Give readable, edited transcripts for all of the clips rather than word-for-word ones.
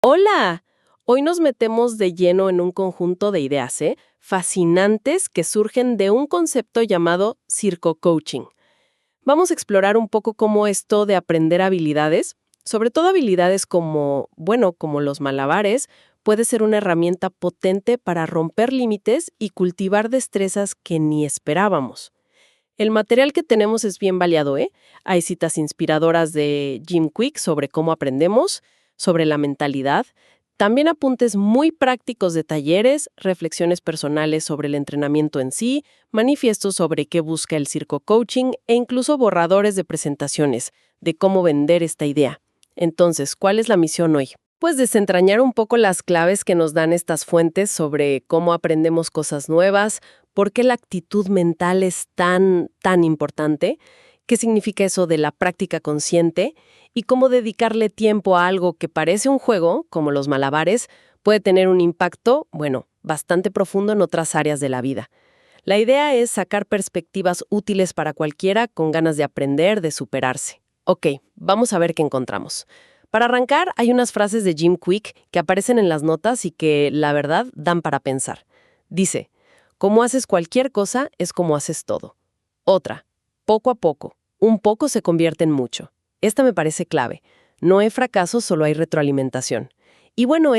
Hola, hoy nos metemos de lleno en un conjunto de ideas, fascinantes que surgen de un concepto llamado circo coaching. Vamos a explorar un poco cómo esto de aprender habilidades, sobre todo habilidades como, bueno, como los malabares, puede ser una herramienta potente para romper límites y cultivar destrezas que ni esperábamos. El material que tenemos es bien variado, ¿eh? Hay citas inspiradoras de Jim Quick sobre cómo aprendemos, sobre la mentalidad, también apuntes muy prácticos de talleres, reflexiones personales sobre el entrenamiento en sí, manifiestos sobre qué busca el circo coaching e incluso borradores de presentaciones de cómo vender esta idea. Entonces, ¿cuál es la misión hoy? Pues desentrañar un poco las claves que nos dan estas fuentes sobre cómo aprendemos cosas nuevas, por qué la actitud mental es tan importante, qué significa eso de la práctica consciente y cómo dedicarle tiempo a algo que parece un juego, como los malabares, puede tener un impacto, bueno, bastante profundo en otras áreas de la vida. La idea es sacar perspectivas útiles para cualquiera con ganas de aprender, de superarse. Ok, vamos a ver qué encontramos. Para arrancar, hay unas frases de Jim Quick que aparecen en las notas y que, la verdad, dan para pensar. Dice, como haces cualquier cosa es como haces todo. Otra, poco a poco, un poco se convierte en mucho. Esta me parece clave. No hay fracaso, solo hay retroalimentación. Y bueno,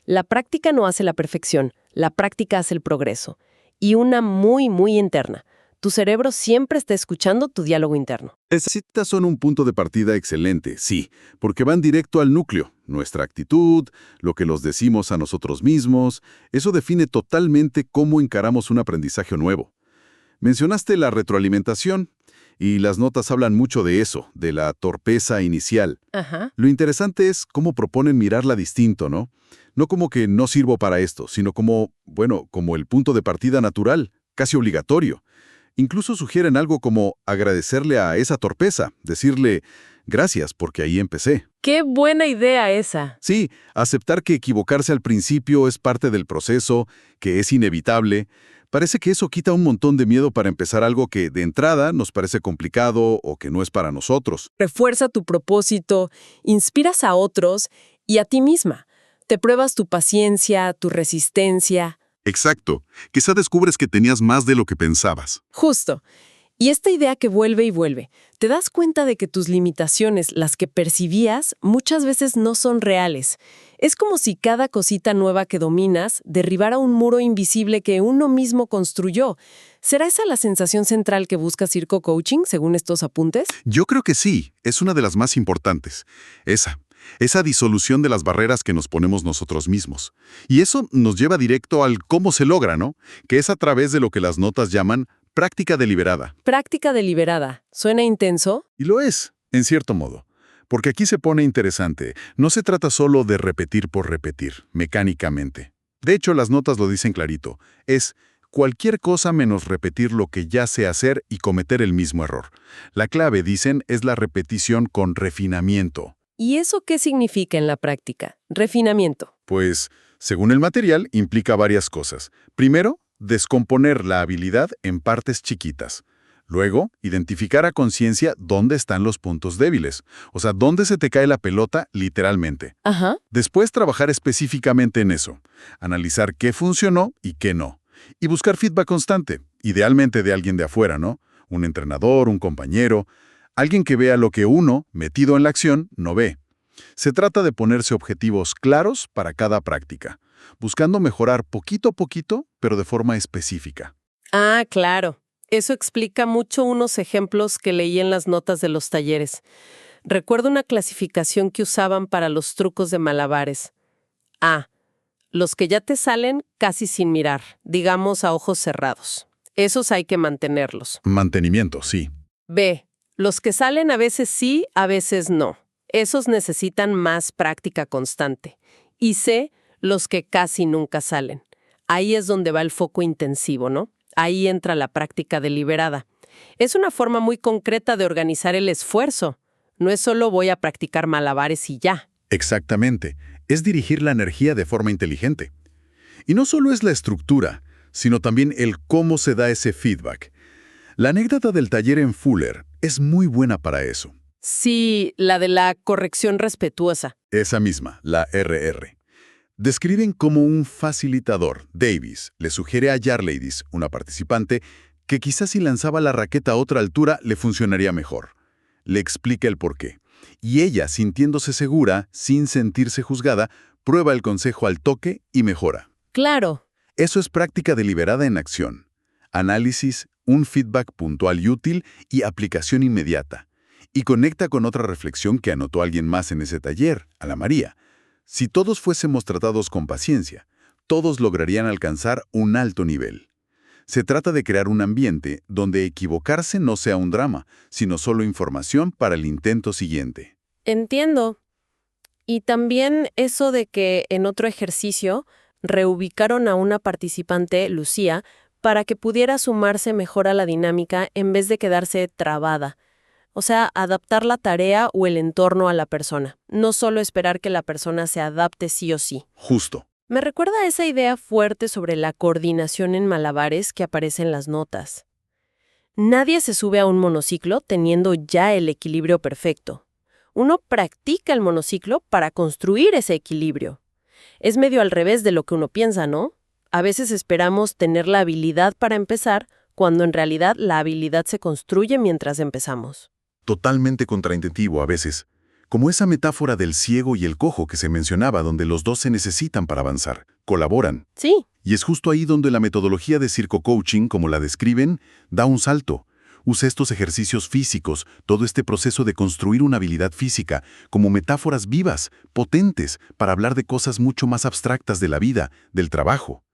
la práctica no hace la perfección, la práctica hace el progreso. Y una muy interna. Tu cerebro siempre está escuchando tu diálogo interno. Esas citas son un punto de partida excelente, sí, porque van directo al núcleo. Nuestra actitud, lo que nos decimos a nosotros mismos, eso define totalmente cómo encaramos un aprendizaje nuevo. Mencionaste la retroalimentación, y las notas hablan mucho de eso, de la torpeza inicial. Ajá. Lo interesante es cómo proponen mirarla distinto, ¿no? No como que no sirvo para esto, sino como, bueno, como el punto de partida natural, casi obligatorio. Incluso sugieren algo como agradecerle a esa torpeza, decirle gracias porque ahí empecé. ¡Qué buena idea esa! Sí, aceptar que equivocarse al principio es parte del proceso, que es inevitable. Parece que eso quita un montón de miedo para empezar algo que de entrada nos parece complicado o que no es para nosotros. Refuerza tu propósito, inspiras a otros y a ti misma. Te pruebas tu paciencia, tu resistencia. Exacto. Quizá descubres que tenías más de lo que pensabas. Justo. Y esta idea que vuelve y vuelve, te das cuenta de que tus limitaciones, las que percibías, muchas veces no son reales. Es como si cada cosita nueva que dominas derribara un muro invisible que uno mismo construyó. ¿Será esa la sensación central que busca Circo Coaching, según estos apuntes? Yo creo que sí, es una de las más importantes. Esa disolución de las barreras que nos ponemos nosotros mismos. Y eso nos lleva directo al cómo se logra, ¿no? Que es a través de lo que las notas llaman práctica deliberada. Práctica deliberada. ¿Suena intenso? Y lo es, en cierto modo. Porque aquí se pone interesante. No se trata solo de repetir por repetir, mecánicamente. De hecho, las notas lo dicen clarito. Es cualquier cosa menos repetir lo que ya sé hacer y cometer el mismo error. La clave, dicen, es la repetición con refinamiento. ¿Y eso qué significa en la práctica? Refinamiento. Pues, según el material, implica varias cosas. Primero, descomponer la habilidad en partes chiquitas. Luego, identificar a conciencia dónde están los puntos débiles, o sea, dónde se te cae la pelota literalmente. Ajá. Después, trabajar específicamente en eso, analizar qué funcionó y qué no. Y buscar feedback constante, idealmente de alguien de afuera, ¿no? Un entrenador, un compañero, alguien que vea lo que uno, metido en la acción, no ve. Se trata de ponerse objetivos claros para cada práctica, buscando mejorar poquito a poquito, pero de forma específica. Ah, claro. Eso explica mucho unos ejemplos que leí en las notas de los talleres. Recuerdo una clasificación que usaban para los trucos de malabares. A. Los que ya te salen casi sin mirar, digamos a ojos cerrados. Esos hay que mantenerlos. Mantenimiento, sí. B. Los que salen a veces sí, a veces no. Esos necesitan más práctica constante. Y C. Los que casi nunca salen. Ahí es donde va el foco intensivo, ¿no? Ahí entra la práctica deliberada. Es una forma muy concreta de organizar el esfuerzo. No es solo voy a practicar malabares y ya. Exactamente. Es dirigir la energía de forma inteligente. Y no solo es la estructura, sino también el cómo se da ese feedback. La anécdota del taller en Fuller es muy buena para eso. Sí, la de la corrección respetuosa. Esa misma, la RR. Describen cómo un facilitador, Davis, le sugiere a Yarleydis, una participante, que quizás si lanzaba la raqueta a otra altura le funcionaría mejor. Le explica el porqué. Y ella, sintiéndose segura, sin sentirse juzgada, prueba el consejo al toque y mejora. Claro. Eso es práctica deliberada en acción. Análisis, un feedback puntual y útil y aplicación inmediata. Y conecta con otra reflexión que anotó alguien más en ese taller, Ana María. Si todos fuésemos tratados con paciencia, todos lograrían alcanzar un alto nivel. Se trata de crear un ambiente donde equivocarse no sea un drama, sino solo información para el intento siguiente. Entiendo. Y también eso de que en otro ejercicio reubicaron a una participante, Lucía, para que pudiera sumarse mejor a la dinámica en vez de quedarse trabada. O sea, adaptar la tarea o el entorno a la persona, no solo esperar que la persona se adapte sí o sí. Justo. Me recuerda a esa idea fuerte sobre la coordinación en malabares que aparece en las notas. Nadie se sube a un monociclo teniendo ya el equilibrio perfecto. Uno practica el monociclo para construir ese equilibrio. Es medio al revés de lo que uno piensa, ¿no? A veces esperamos tener la habilidad para empezar, cuando en realidad la habilidad se construye mientras empezamos. Totalmente contraintuitivo a veces, como esa metáfora del ciego y el cojo que se mencionaba, donde los dos se necesitan para avanzar, colaboran. Sí. Y es justo ahí donde la metodología de circo coaching, como la describen, da un salto. Usa estos ejercicios físicos, todo este proceso de construir una habilidad física, como metáforas vivas, potentes, para hablar de cosas mucho más abstractas de la vida, del trabajo.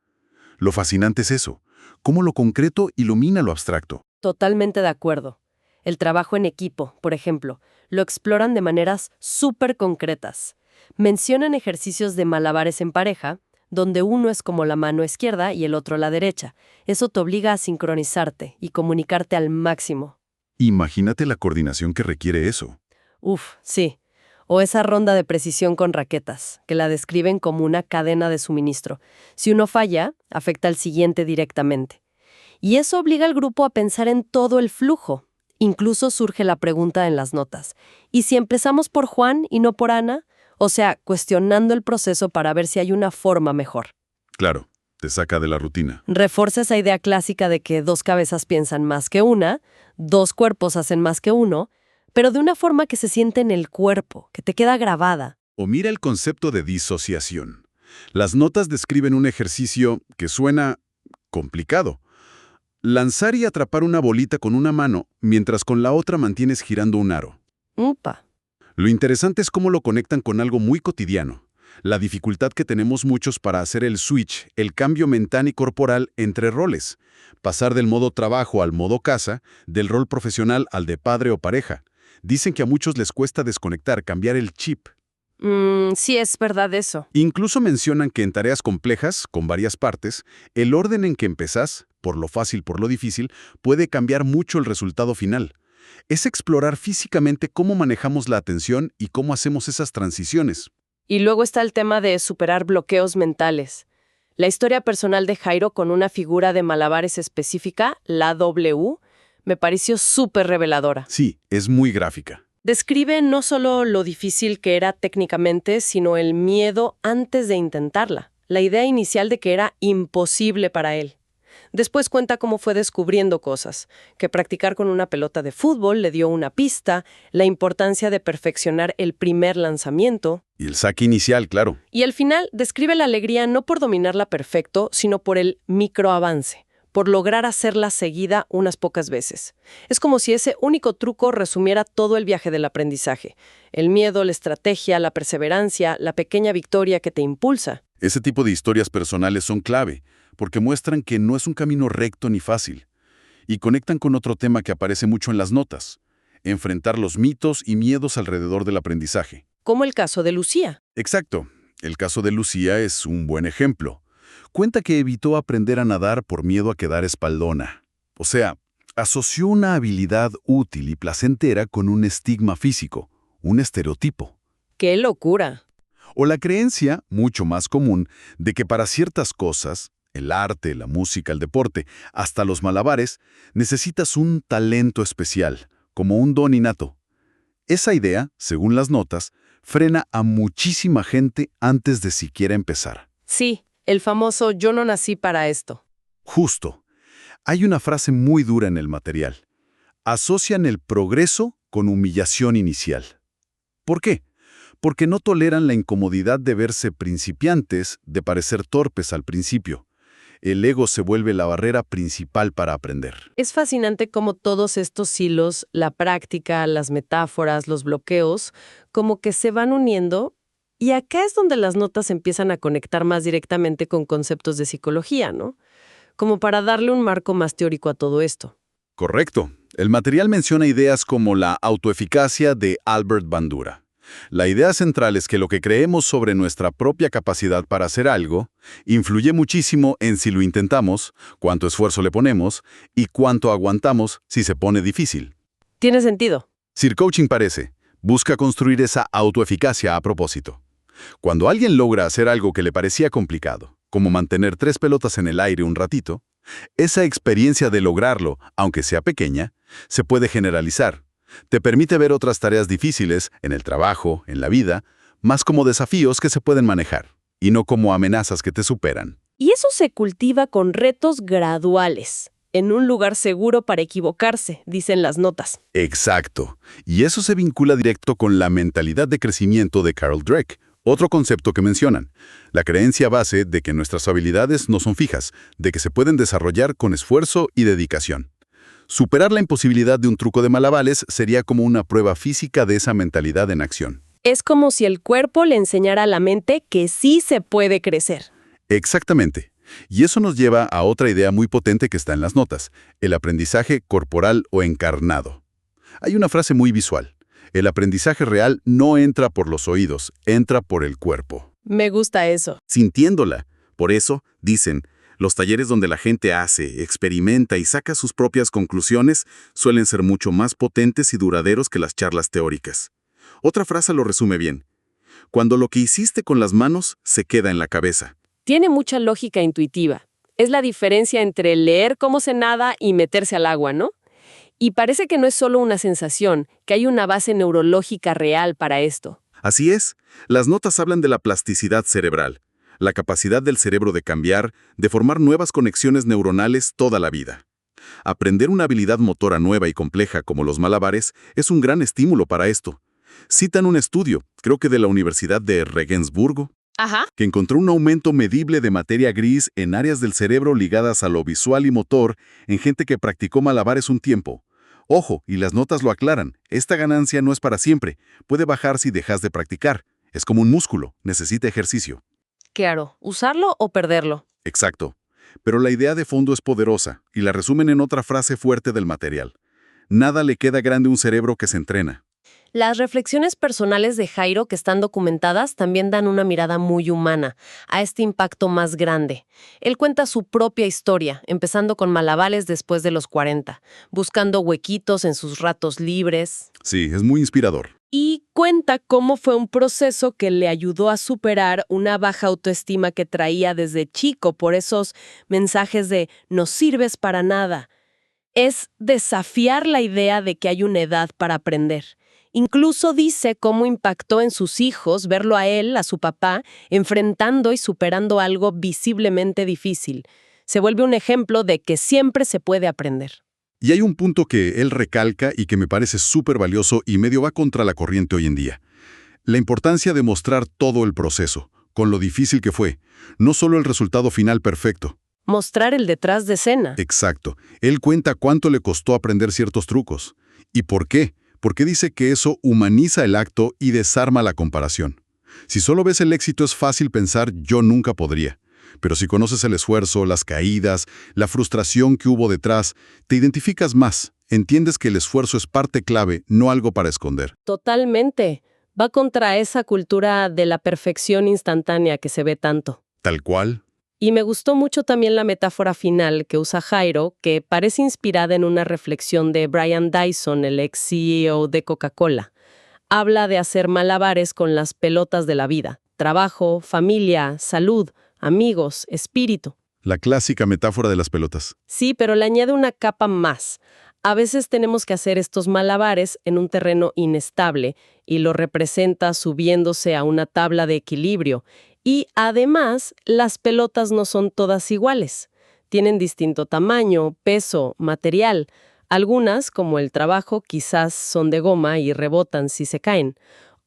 Lo fascinante es eso, cómo lo concreto ilumina lo abstracto. Totalmente de acuerdo. El trabajo en equipo, por ejemplo, lo exploran de maneras súper concretas. Mencionan ejercicios de malabares en pareja, donde uno es como la mano izquierda y el otro la derecha. Eso te obliga a sincronizarte y comunicarte al máximo. Imagínate la coordinación que requiere eso. Uf, sí. O esa ronda de precisión con raquetas, que la describen como una cadena de suministro. Si uno falla, afecta al siguiente directamente. Y eso obliga al grupo a pensar en todo el flujo. Incluso surge la pregunta en las notas. ¿Y si empezamos por Juan y no por Ana? O sea, cuestionando el proceso para ver si hay una forma mejor. Claro, te saca de la rutina. Refuerza esa idea clásica de que dos cabezas piensan más que una, dos cuerpos hacen más que uno, pero de una forma que se siente en el cuerpo, que te queda grabada. O mira el concepto de disociación. Las notas describen un ejercicio que suena complicado. Lanzar y atrapar una bolita con una mano, mientras con la otra mantienes girando un aro. Upa. Lo interesante es cómo lo conectan con algo muy cotidiano. La dificultad que tenemos muchos para hacer el switch, el cambio mental y corporal entre roles. Pasar del modo trabajo al modo casa, del rol profesional al de padre o pareja. Dicen que a muchos les cuesta desconectar, cambiar el chip. Sí, es verdad eso. Incluso mencionan que en tareas complejas, con varias partes, el orden en que empezás, por lo fácil, por lo difícil, puede cambiar mucho el resultado final. Es explorar físicamente cómo manejamos la atención y cómo hacemos esas transiciones. Y luego está el tema de superar bloqueos mentales. La historia personal de Jairo con una figura de malabares específica, la W, me pareció súper reveladora. Sí, es muy gráfica. Describe no solo lo difícil que era técnicamente, sino el miedo antes de intentarla. La idea inicial de que era imposible para él. Después cuenta cómo fue descubriendo cosas, que practicar con una pelota de fútbol le dio una pista, la importancia de perfeccionar el primer lanzamiento. Y el saque inicial, claro. Y al final describe la alegría no por dominarla perfecto, sino por el microavance, por lograr hacerla seguida unas pocas veces. Es como si ese único truco resumiera todo el viaje del aprendizaje. El miedo, la estrategia, la perseverancia, la pequeña victoria que te impulsa. Ese tipo de historias personales son clave, porque muestran que no es un camino recto ni fácil. Y conectan con otro tema que aparece mucho en las notas: enfrentar los mitos y miedos alrededor del aprendizaje. Como el caso de Lucía. Exacto. El caso de Lucía es un buen ejemplo. Cuenta que evitó aprender a nadar por miedo a quedar espaldona. O sea, asoció una habilidad útil y placentera con un estigma físico, un estereotipo. ¡Qué locura! O la creencia, mucho más común, de que para ciertas cosas, el arte, la música, el deporte, hasta los malabares, necesitas un talento especial, como un don innato. Esa idea, según las notas, frena a muchísima gente antes de siquiera empezar. Sí, el famoso yo no nací para esto. Justo. Hay una frase muy dura en el material. Asocian el progreso con humillación inicial. ¿Por qué? Porque no toleran la incomodidad de verse principiantes, de parecer torpes al principio. El ego se vuelve la barrera principal para aprender. Es fascinante cómo todos estos hilos, la práctica, las metáforas, los bloqueos, como que se van uniendo. Y acá es donde las notas empiezan a conectar más directamente con conceptos de psicología, ¿no? Como para darle un marco más teórico a todo esto. Correcto. El material menciona ideas como la autoeficacia de Albert Bandura. La idea central es que lo que creemos sobre nuestra propia capacidad para hacer algo influye muchísimo en si lo intentamos, cuánto esfuerzo le ponemos y cuánto aguantamos si se pone difícil. Tiene sentido. Sir Coaching busca construir esa autoeficacia a propósito. Cuando alguien logra hacer algo que le parecía complicado, como mantener 3 pelotas en el aire un ratito, esa experiencia de lograrlo, aunque sea pequeña, se puede generalizar. Te permite ver otras tareas difíciles, en el trabajo, en la vida, más como desafíos que se pueden manejar, y no como amenazas que te superan. Y eso se cultiva con retos graduales, en un lugar seguro para equivocarse, dicen las notas. Exacto. Y eso se vincula directo con la mentalidad de crecimiento de Carol Dweck, otro concepto que mencionan, la creencia base de que nuestras habilidades no son fijas, de que se pueden desarrollar con esfuerzo y dedicación. Superar la imposibilidad de un truco de malabares sería como una prueba física de esa mentalidad en acción. Es como si el cuerpo le enseñara a la mente que sí se puede crecer. Exactamente. Y eso nos lleva a otra idea muy potente que está en las notas, el aprendizaje corporal o encarnado. Hay una frase muy visual. El aprendizaje real no entra por los oídos, entra por el cuerpo. Me gusta eso. Sintiéndola. Por eso, dicen, los talleres donde la gente hace, experimenta y saca sus propias conclusiones suelen ser mucho más potentes y duraderos que las charlas teóricas. Otra frase lo resume bien. Cuando lo que hiciste con las manos se queda en la cabeza. Tiene mucha lógica intuitiva. Es la diferencia entre leer cómo se nada y meterse al agua, ¿no? Y parece que no es solo una sensación, que hay una base neurológica real para esto. Así es, las notas hablan de la plasticidad cerebral, la capacidad del cerebro de cambiar, de formar nuevas conexiones neuronales toda la vida. Aprender una habilidad motora nueva y compleja como los malabares es un gran estímulo para esto. Citan un estudio, creo que de la Universidad de Regensburgo, que encontró un aumento medible de materia gris en áreas del cerebro ligadas a lo visual y motor en gente que practicó malabares un tiempo. Ojo, y las notas lo aclaran, esta ganancia no es para siempre, puede bajar si dejas de practicar. Es como un músculo, necesita ejercicio. Claro, ¿usarlo o perderlo? Exacto. Pero la idea de fondo es poderosa, y la resumen en otra frase fuerte del material. Nada le queda grande a un cerebro que se entrena. Las reflexiones personales de Jairo que están documentadas también dan una mirada muy humana a este impacto más grande. Él cuenta su propia historia, empezando con malabares después de los 40, buscando huequitos en sus ratos libres. Sí, es muy inspirador. Y cuenta cómo fue un proceso que le ayudó a superar una baja autoestima que traía desde chico por esos mensajes de "no sirves para nada". Es desafiar la idea de que hay una edad para aprender. Incluso dice cómo impactó en sus hijos verlo a él, a su papá, enfrentando y superando algo visiblemente difícil. Se vuelve un ejemplo de que siempre se puede aprender. Y hay un punto que él recalca y que me parece súper valioso y medio va contra la corriente hoy en día. La importancia de mostrar todo el proceso, con lo difícil que fue, no solo el resultado final perfecto. Mostrar el detrás de escena. Exacto. Él cuenta cuánto le costó aprender ciertos trucos. ¿Y por qué? Porque dice que eso humaniza el acto y desarma la comparación. Si solo ves el éxito es fácil pensar yo nunca podría. Pero si conoces el esfuerzo, las caídas, la frustración que hubo detrás, te identificas más. Entiendes que el esfuerzo es parte clave, no algo para esconder. Totalmente. Va contra esa cultura de la perfección instantánea que se ve tanto. Tal cual. Y me gustó mucho también la metáfora final que usa Jairo, que parece inspirada en una reflexión de Brian Dyson, el ex CEO de Coca-Cola. Habla de hacer malabares con las pelotas de la vida. Trabajo, familia, salud, amigos, espíritu. La clásica metáfora de las pelotas. Sí, pero le añade una capa más. A veces tenemos que hacer estos malabares en un terreno inestable y lo representa subiéndose a una tabla de equilibrio. Y además, las pelotas no son todas iguales. Tienen distinto tamaño, peso, material. Algunas, como el trabajo, quizás son de goma y rebotan si se caen.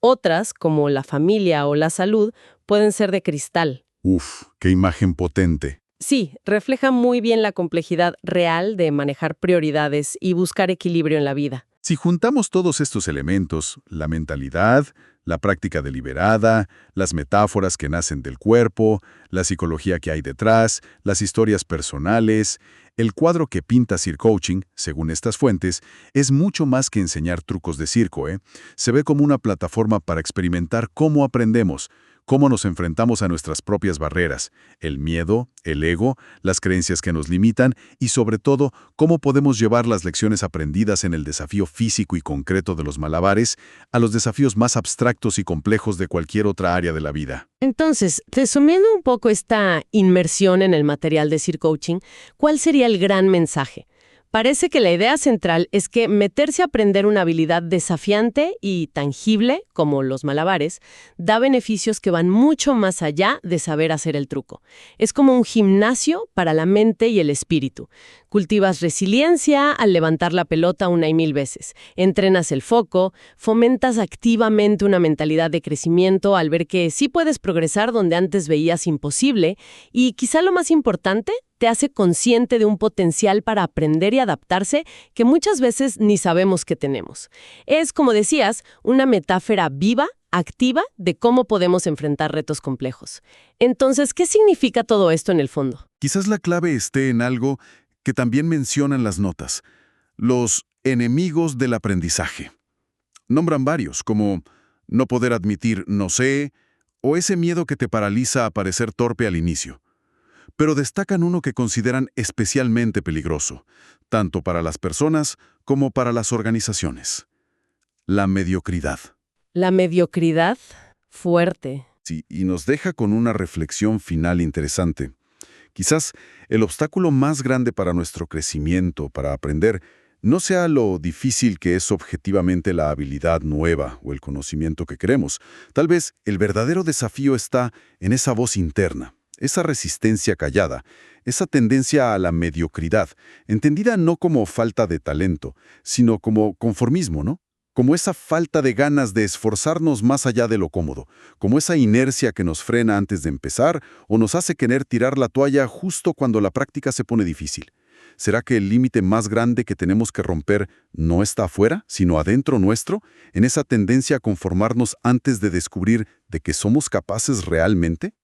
Otras, como la familia o la salud, pueden ser de cristal. Uf, qué imagen potente. Sí, refleja muy bien la complejidad real de manejar prioridades y buscar equilibrio en la vida. Si juntamos todos estos elementos, la mentalidad, la práctica deliberada, las metáforas que nacen del cuerpo, la psicología que hay detrás, las historias personales, el cuadro que pinta Cirque Coaching, según estas fuentes, es mucho más que enseñar trucos de circo, ¿eh? Se ve como una plataforma para experimentar cómo aprendemos, cómo nos enfrentamos a nuestras propias barreras, el miedo, el ego, las creencias que nos limitan y, sobre todo, cómo podemos llevar las lecciones aprendidas en el desafío físico y concreto de los malabares a los desafíos más abstractos y complejos de cualquier otra área de la vida. Entonces, resumiendo un poco esta inmersión en el material de Cirque Coaching, ¿cuál sería el gran mensaje? Parece que la idea central es que meterse a aprender una habilidad desafiante y tangible, como los malabares, da beneficios que van mucho más allá de saber hacer el truco. Es como un gimnasio para la mente y el espíritu. Cultivas resiliencia al levantar la pelota 1,000 veces, entrenas el foco, fomentas activamente una mentalidad de crecimiento al ver que sí puedes progresar donde antes veías imposible y, quizá lo más importante, te hace consciente de un potencial para aprender y adaptarse que muchas veces ni sabemos que tenemos. Es, como decías, una metáfora viva, activa, de cómo podemos enfrentar retos complejos. Entonces, ¿qué significa todo esto en el fondo? Quizás la clave esté en algo que también mencionan las notas, los enemigos del aprendizaje. Nombran varios, como no poder admitir no sé, o ese miedo que te paraliza a parecer torpe al inicio. Pero destacan uno que consideran especialmente peligroso, tanto para las personas como para las organizaciones: la mediocridad. La mediocridad fuerte. Sí, y nos deja con una reflexión final interesante. Quizás el obstáculo más grande para nuestro crecimiento, para aprender, no sea lo difícil que es objetivamente la habilidad nueva o el conocimiento que queremos. Tal vez el verdadero desafío está en esa voz interna, esa resistencia callada, esa tendencia a la mediocridad, entendida no como falta de talento, sino como conformismo, ¿no? Como esa falta de ganas de esforzarnos más allá de lo cómodo, como esa inercia que nos frena antes de empezar o nos hace querer tirar la toalla justo cuando la práctica se pone difícil. ¿Será que el límite más grande que tenemos que romper no está afuera, sino adentro nuestro, en esa tendencia a conformarnos antes de descubrir de que somos capaces realmente?